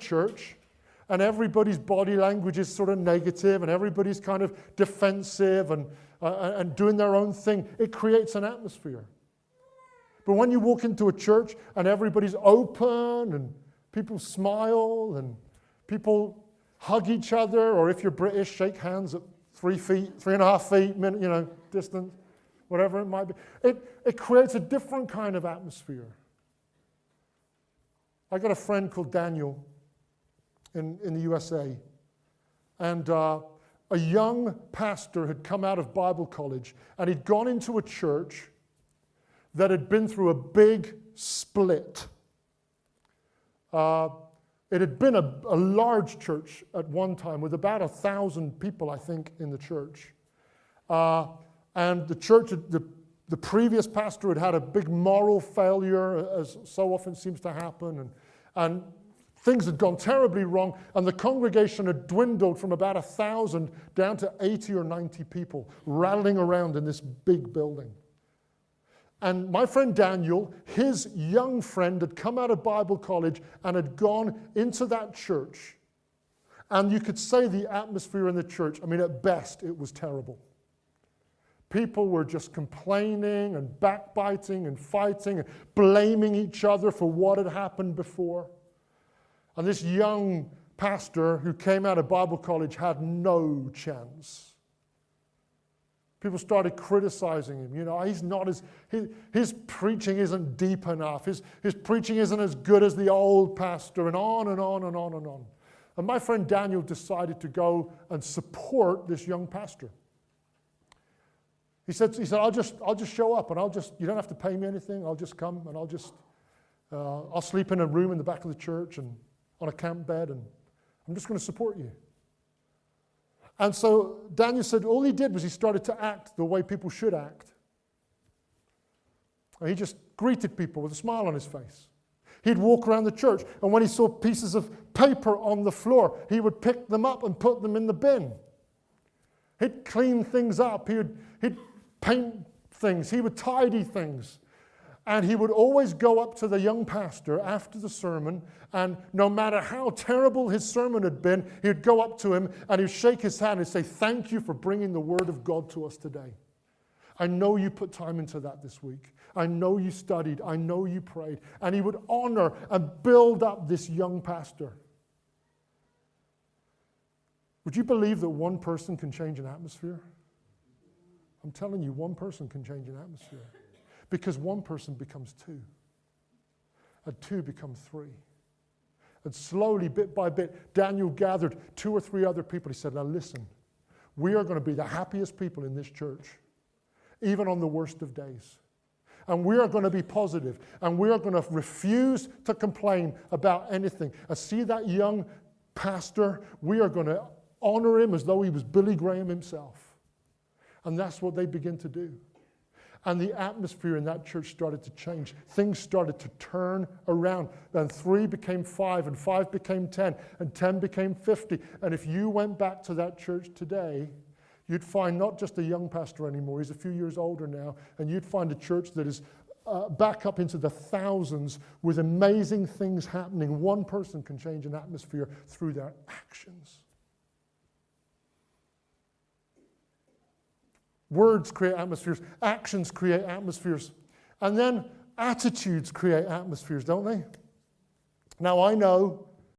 church and everybody's body language is sort of negative and everybody's kind of defensive and doing their own thing, it creates an atmosphere. But when you walk into a church and everybody's open and people smile and people hug each other, or if you're British, shake hands at 3.5 feet, distance, whatever it might be. It creates a different kind of atmosphere. I got a friend called Daniel in the USA, and a young pastor had come out of Bible college, and he'd gone into a church that had been through a big split. It had been a large church at one time with about 1,000 people, I think, in the church. And the church, the previous pastor had had a big moral failure, as so often seems to happen, and things had gone terribly wrong, and the congregation had dwindled from about 1,000 down to 80 or 90 people rattling around in this big building. And my friend Daniel, his young friend, had come out of Bible college and had gone into that church. And you could say the atmosphere in the church, at best, it was terrible. People were just complaining and backbiting and fighting and blaming each other for what had happened before. And this young pastor who came out of Bible college had no chance. People started criticizing him. He's not his preaching isn't deep enough. His preaching isn't as good as the old pastor, and on and on and on and on. And my friend Daniel decided to go and support this young pastor. He said, I'll just show up, and you don't have to pay me anything. I'll just come, and I'll sleep in a room in the back of the church and on a camp bed, and I'm just going to support you. And so Daniel said all he did was he started to act the way people should act. And he just greeted people with a smile on his face. He'd walk around the church, and when he saw pieces of paper on the floor, he would pick them up and put them in the bin. He'd clean things up. He'd paint things. He would tidy things. And he would always go up to the young pastor after the sermon, and no matter how terrible his sermon had been, he'd go up to him and he'd shake his hand and say, "Thank you for bringing the word of God to us today. I know you put time into that this week. I know you studied. I know you prayed." And he would honor and build up this young pastor. Would you believe that one person can change an atmosphere? I'm telling you, one person can change an atmosphere. Because one person becomes two, and two become three. And slowly, bit by bit, Daniel gathered 2 or 3 other people. He said, "Now listen, we are going to be the happiest people in this church, even on the worst of days. And we are going to be positive, and we are going to refuse to complain about anything. And see that young pastor, we are going to honor him as though he was Billy Graham himself." And that's what they begin to do. And the atmosphere in that church started to change. Things started to turn around. Then 3 became 5, and 5 became 10, and 10 became 50. And if you went back to that church today, you'd find not just a young pastor anymore. He's a few years older now. And you'd find a church that is back up into the thousands with amazing things happening. One person can change an atmosphere through their actions. Words create atmospheres. Actions create atmospheres. And then attitudes create atmospheres, don't they? Now, I know